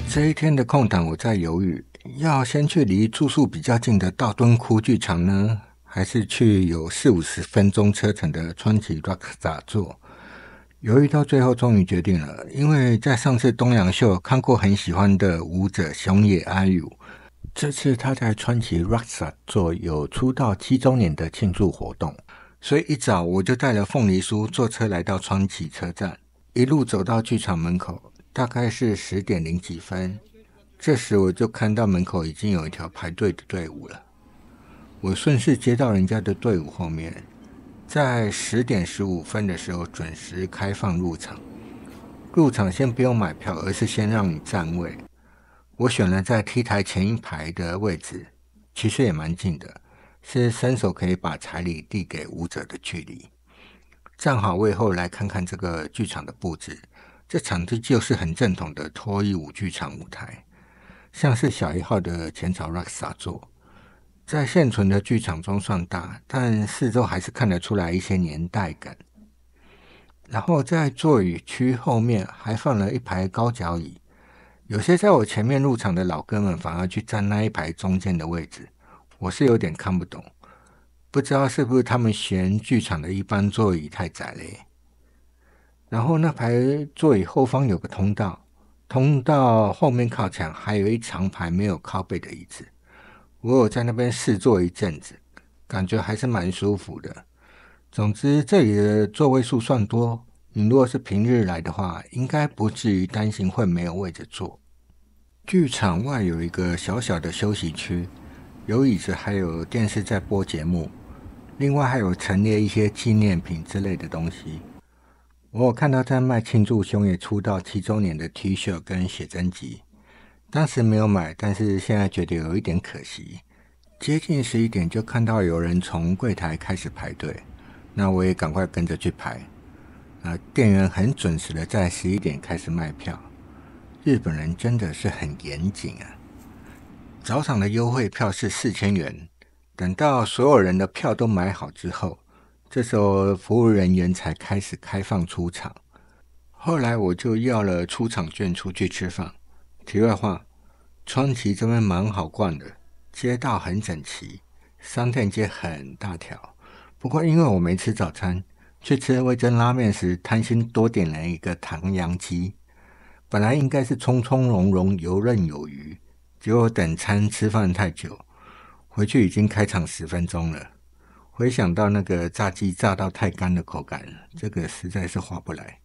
这一天的空档，我在犹豫，要先去离住宿比较近的道顿窟剧场呢，还是去有40-50分钟车程的川崎 Roxa 座。犹豫到最后，终于决定了，因为在上次东洋秀看过很喜欢的舞者熊野阿友，这次他在川崎 Roxa 座有出道7周年的庆祝活动，所以一早我就带了凤梨酥坐车来到川崎车站，一路走到剧场门口，大概是10点零几分。这时我就看到门口已经有一条排队的队伍了，我顺势接到人家的队伍后面，在10点15分的时候准时开放入场。入场先不用买票，而是先让你占位。我选了在 T 台前一排的位置，其实也蛮近的，是伸手可以把彩礼递给舞者的距离。站好位后来看看这个剧场的布置，这场地就是很正统的脱衣舞剧场舞台，像是小1号的浅草 Roxa 座，在现存的剧场中算大，但四周还是看得出来一些年代感。然后在座椅区后面还放了一排高脚椅，有些在我前面入场的老哥们反而去占那一排中间的位置，我是有点看不懂，不知道是不是他们嫌剧场的一般座椅太窄嘞。然后那排座椅后方有个通道，通道后面靠墙还有一长排没有靠背的椅子，我有在那边试坐一阵子，感觉还是蛮舒服的。总之这里的座位数算多，你如果是平日来的话，应该不至于担心会没有位置坐。剧场外有一个小小的休息区，有椅子还有电视在播节目，另外还有陈列一些纪念品之类的东西。我有看到在卖庆祝熊野出道7周年的 T 恤跟写真集，当时没有买，但是现在觉得有一点可惜。接近11点就看到有人从柜台开始排队，那我也赶快跟着去排。店员很准时的在11点开始卖票，日本人真的是很严谨啊。早场的优惠票是4000元，等到所有人的票都买好之后，这时候服务人员才开始开放出场。后来我就要了出场券出去吃饭。题外话，川崎这边蛮好逛的，街道很整齐，商店街很大条。不过因为我没吃早餐，去吃味噌拉面时贪心多点了一个唐扬鸡，本来应该是葱葱茸茸游刃有余，结果等餐吃饭太久，回去已经开场10分钟了。回想到那个炸鸡炸到太干的口感，这个实在是划不来。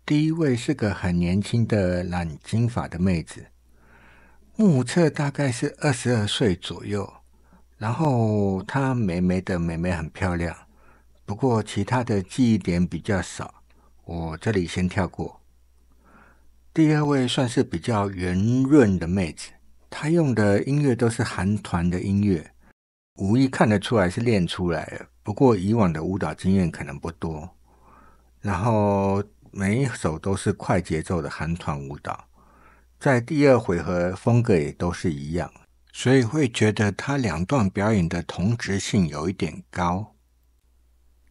第一位是个很年轻的染金发的妹子，目测大概是22岁左右，然后她美眉的美眉很漂亮，不过其他的记忆点比较少，我这里先跳过。第二位算是比较圆润的妹子，她用的音乐都是韩团的音乐，无意看得出来是练出来的，不过以往的舞蹈经验可能不多。然后每一首都是快节奏的韩团舞蹈，在第2回合风格也都是一样，所以会觉得她2段表演的同质性有一点高。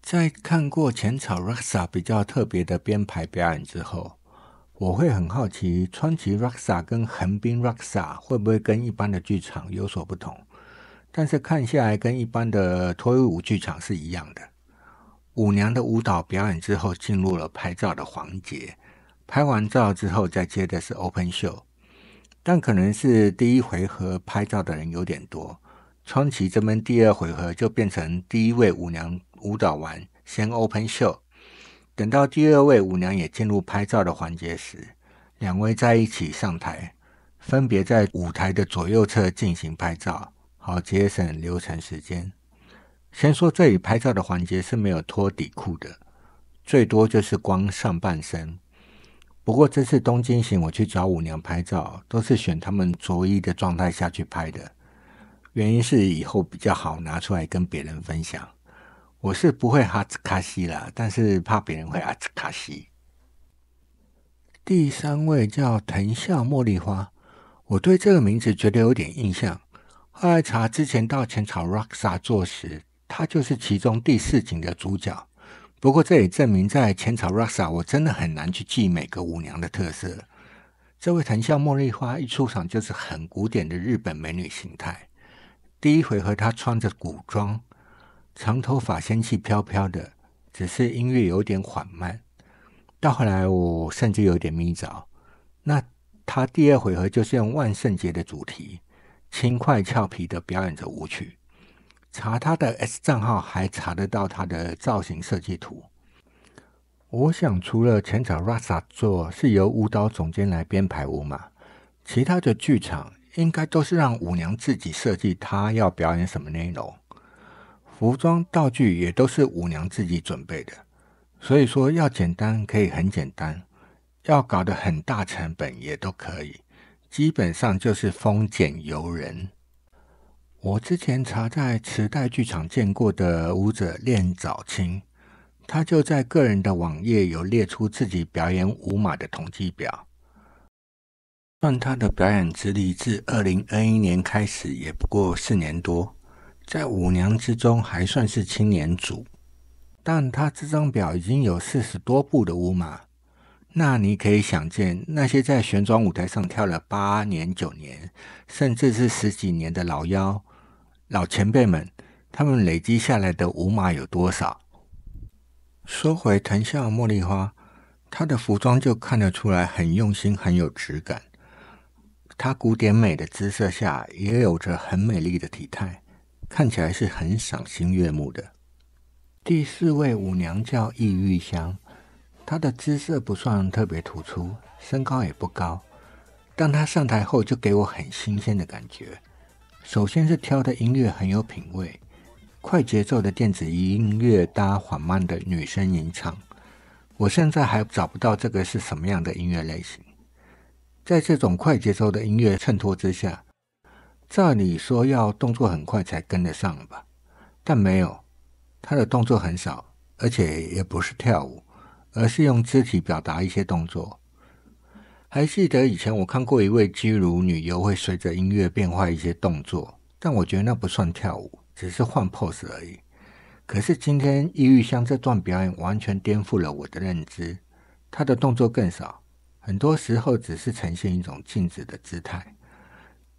在看过浅草 Roxa 比较特别的编排表演之后，我会很好奇川崎 Roxa 跟横滨 Roxa 会不会跟一般的剧场有所不同，但是看下来跟一般的脱衣舞剧场是一样的。舞娘的舞蹈表演之后进入了拍照的环节，拍完照之后再接的是 Open Show， 但可能是第1回合拍照的人有点多，川崎这边第2回合就变成第1位舞娘舞蹈完先 Open Show， 等到第2位舞娘也进入拍照的环节时，2位在一起上台，分别在舞台的左右侧进行拍照，好节省流程时间。先说这里拍照的环节是没有脱底裤的，最多就是光上半身。不过这次东京行我去找舞娘拍照，都是选他们着衣的状态下去拍的，原因是以后比较好拿出来跟别人分享。我是不会哈兹卡西啦，但是怕别人会哈兹卡西。第3位叫藤校茉莉花，我对这个名字觉得有点印象，后来查之前到浅草 Roxa 做时，他就是其中第4景的主角。不过这也证明在浅草 Roxa 我真的很难去记每个舞娘的特色，这位藤校茉莉花一出场就是很古典的日本美女形态。第一回合她穿着古装，长头发仙气飘飘的，只是音乐有点缓慢，到后来我甚至有点迷着。那她第二回合就是用万圣节的主题，轻快俏皮的表演着舞曲。查她的 S 账号还查得到她的造型设计图。我想除了浅草 Rasa 座是由舞蹈总监来编排舞码，其他的剧场应该都是让舞娘自己设计她要表演什么内容，服装道具也都是舞娘自己准备的。所以说要简单可以很简单，要搞得很大成本也都可以，基本上就是丰俭由人。我之前查在池袋剧场见过的舞者练早清，他就在个人的网页有列出自己表演舞码的统计表。算他的表演资历自2021年开始也不过4年多，在舞娘之中还算是青年组，但他这张表已经有40多部的舞码。那你可以想见，那些在旋转舞台上跳了8年9年甚至是10几年的老妖老前辈们，他们累积下来的舞码有多少？说回藤校茉莉花，她的服装就看得出来很用心，很有质感。她古典美的姿色下，也有着很美丽的体态，看起来是很赏心悦目的。第4位舞娘叫易玉香，她的姿色不算特别突出，身高也不高，当她上台后就给我很新鲜的感觉。首先是挑的音乐很有品味，快节奏的电子音乐搭缓慢的女声吟唱，我现在还找不到这个是什么样的音乐类型。在这种快节奏的音乐衬托之下，照理说要动作很快才跟得上吧，但没有，她的动作很少，而且也不是跳舞，而是用肢体表达一些动作。还记得以前我看过一位基乳女优会随着音乐变化一些动作，但我觉得那不算跳舞，只是换 pose 而已。可是今天易玉香这段表演完全颠覆了我的认知，她的动作更少，很多时候只是呈现一种静止的姿态，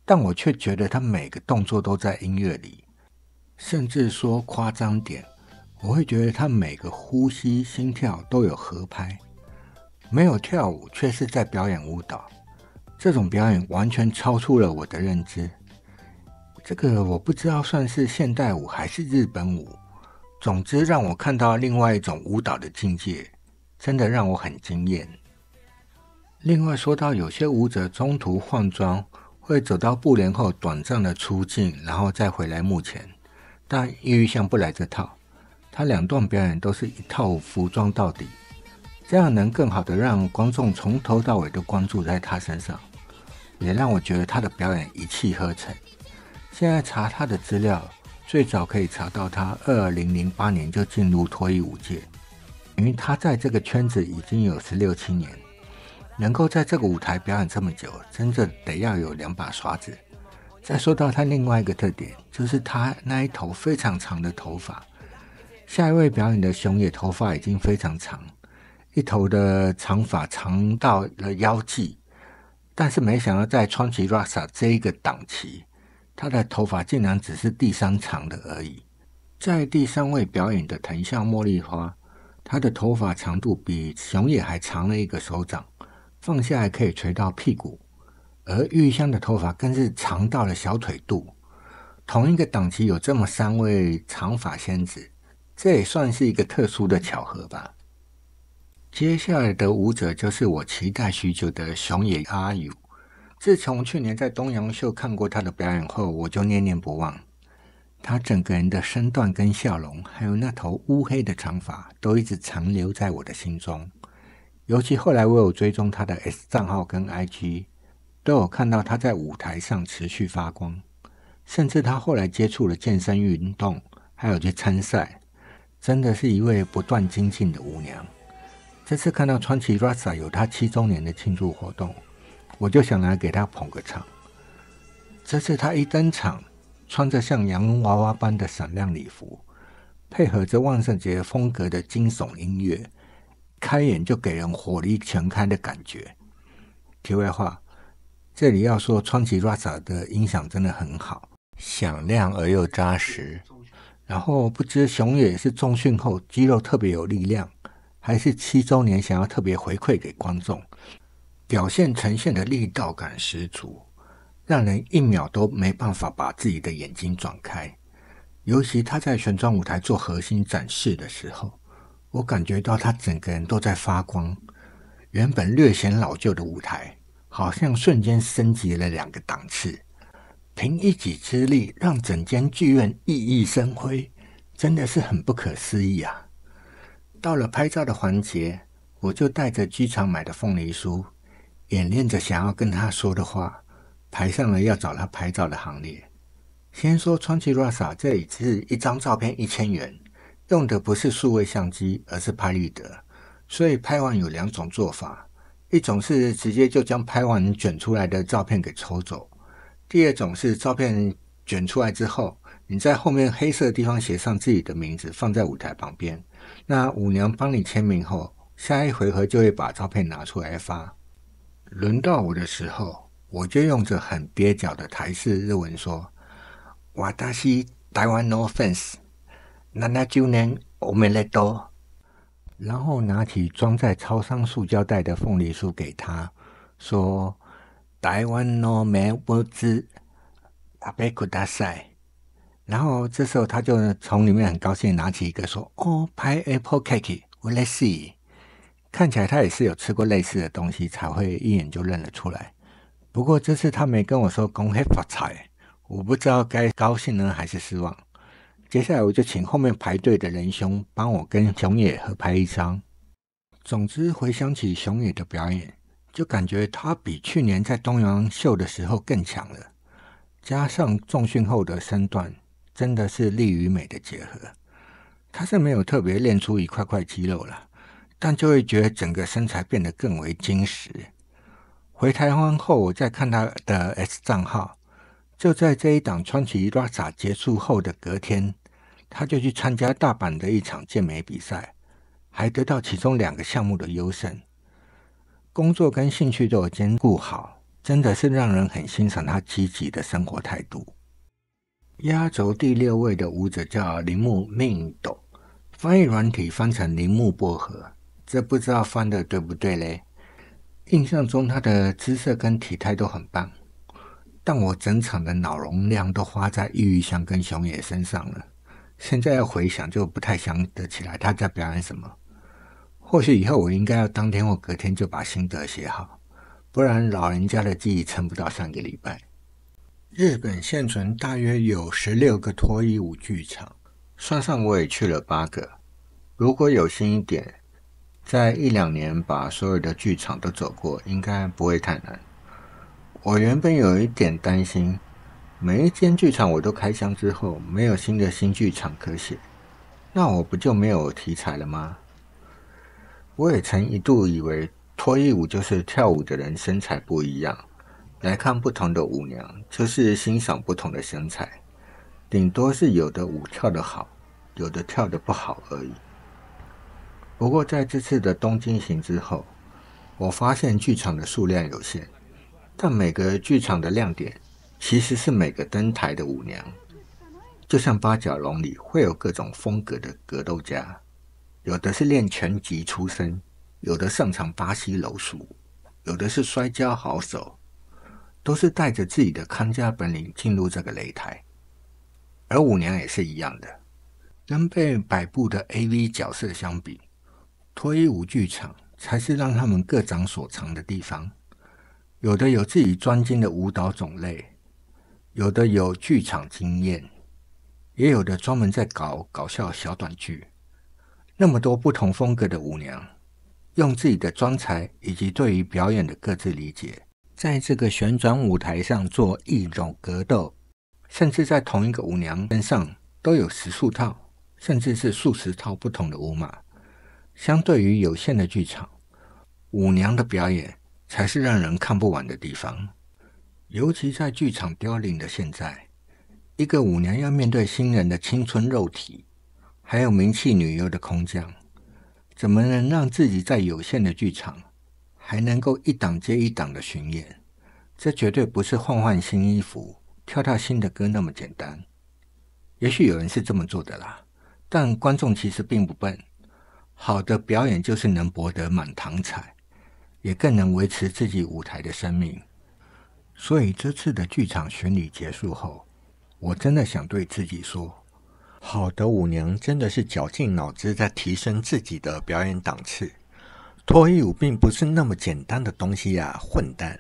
但我却觉得她每个动作都在音乐里，甚至说夸张点，我会觉得她每个呼吸心跳都有合拍。没有跳舞，却是在表演舞蹈，这种表演完全超出了我的认知。这个我不知道算是现代舞还是日本舞，总之让我看到另外一种舞蹈的境界，真的让我很惊艳。另外说到有些舞者中途换装，会走到布帘后短暂的出镜，然后再回来幕前，但易玉香不来这套，他2段表演都是一套服装到底，这样能更好的让观众从头到尾都关注在他身上，也让我觉得他的表演一气呵成。现在查他的资料，最早可以查到他2008年就进入脱衣舞界，因为他在这个圈子已经有16、17年，能够在这个舞台表演这么久，真的得要有2把刷子。再说到他另外一个特点，就是他那一头非常长的头发。下一位表演的熊野头发已经非常长，一头的长发长到了腰际，但是没想到在川崎 Rasa 这一个档期，他的头发竟然只是第3长的而已。在第3位表演的藤校茉莉花，他的头发长度比熊野还长了1个手掌，放下来可以垂到屁股，而玉香的头发更是长到了小腿肚。同一个档期有这么3位长发仙子，这也算是一个特殊的巧合吧。接下来的舞者就是我期待许久的熊野阿友。自从去年在东洋秀看过他的表演后，我就念念不忘。他整个人的身段跟笑容，还有那头乌黑的长发，都一直残留在我的心中。尤其后来我有追踪他的 S 账号跟 IG， 都有看到他在舞台上持续发光。甚至他后来接触了健身运动，还有去参赛，真的是一位不断精进的舞娘。这次看到川崎 Rasa 有他7周年的庆祝活动，我就想来给他捧个场。这次他一登场，穿着像洋娃娃般的闪亮礼服，配合着万圣节风格的惊悚音乐，开演就给人火力全开的感觉。题外话，这里要说川崎 Rasa 的音响真的很好，响亮而又扎实。然后不知熊野是重训后肌肉特别有力量，还是7周年想要特别回馈给观众，表现呈现的力道感十足，让人1秒都没办法把自己的眼睛转开。尤其他在旋转舞台做核心展示的时候，我感觉到他整个人都在发光，原本略显老旧的舞台好像瞬间升级了2个档次，凭一己之力让整间剧院熠熠生辉，真的是很不可思议啊。到了拍照的环节，我就带着剧场买的凤梨酥，演练着想要跟他说的话，排上了要找他拍照的行列。先说川崎 Rasa 这里是一张照片1000元，用的不是数位相机，而是拍立得，所以拍完有2种做法，一种是直接就将拍完卷出来的照片给抽走，第二种是照片卷出来之后，你在后面黑色的地方写上自己的名字，放在舞台旁边，那舞娘帮你签名后，下一回合就会把照片拿出来发。轮到我的时候，我就用着很蹩脚的台式日文说，私台湾のフェンス70年おめでとう，然后拿起装在超商塑胶袋的凤梨酥给他，说台湾の名物食べください。然后这时候他就从里面很高兴拿起一个说，哦，pineapple cake， 我来试。看起来他也是有吃过类似的东西，才会一眼就认了出来。不过这次他没跟我说恭喜发财，我不知道该高兴呢还是失望。接下来我就请后面排队的仁兄帮我跟熊野合拍一张。总之回想起熊野的表演，就感觉他比去年在东洋秀的时候更强了，加上重训后的身段，真的是力与美的结合。他是没有特别练出一块块肌肉了，但就会觉得整个身材变得更为精实。回台湾后，我再看他的 S 账号，就在这一档川崎 Rasa 结束后的隔天，他就去参加大阪的一场健美比赛，还得到其中2个项目的优胜。工作跟兴趣都有兼顾好，真的是让人很欣赏他积极的生活态度。压轴第6位的舞者叫铃木命斗，翻译软体翻成铃木薄荷，这不知道翻的对不对嘞？印象中他的姿色跟体态都很棒，但我整场的脑容量都花在郁郁香跟熊野身上了，现在要回想就不太想得起来他在表演什么。或许以后我应该要当天或隔天就把心得写好，不然老人家的记忆撑不到3个礼拜。日本现存大约有16个脱衣舞剧场，算上我也去了8个。如果有心一点，在1-2年把所有的剧场都走过，应该不会太难。我原本有一点担心，每一间剧场我都开箱之后，没有新的新剧场可写，那我不就没有题材了吗？我也曾一度以为脱衣舞就是跳舞的人身材不一样，来看不同的舞娘就是欣赏不同的身材，顶多是有的舞跳得好，有的跳得不好而已。不过在这次的东京行之后，我发现剧场的数量有限，但每个剧场的亮点其实是每个登台的舞娘。就像八角笼里会有各种风格的格斗家，有的是练拳击出身，有的擅长巴西柔术，有的是摔跤好手，都是带着自己的看家本领进入这个擂台。而舞娘也是一样的，跟被摆布的 AV 角色相比，脱衣舞剧场才是让他们各长所长的地方。有的有自己专精的舞蹈种类，有的有剧场经验，也有的专门在搞搞笑小短剧。那么多不同风格的舞娘，用自己的专才以及对于表演的各自理解，在这个旋转舞台上做异种格斗，甚至在同一个舞娘身上都有10数套，甚至是数十套不同的舞码。相对于有限的剧场，舞娘的表演才是让人看不完的地方。尤其在剧场凋零的现在，一个舞娘要面对新人的青春肉体，还有名气女优的空降，怎么能让自己在有限的剧场还还能够一档接一档的巡演，这绝对不是换换新衣服、跳跳新的歌那么简单。也许有人是这么做的啦，但观众其实并不笨。好的表演就是能博得满堂彩，也更能维持自己舞台的生命。所以这次的剧场巡礼结束后，我真的想对自己说，好的舞娘真的是绞尽脑汁在提升自己的表演档次。脱衣舞并不是那么简单的东西啊，混蛋。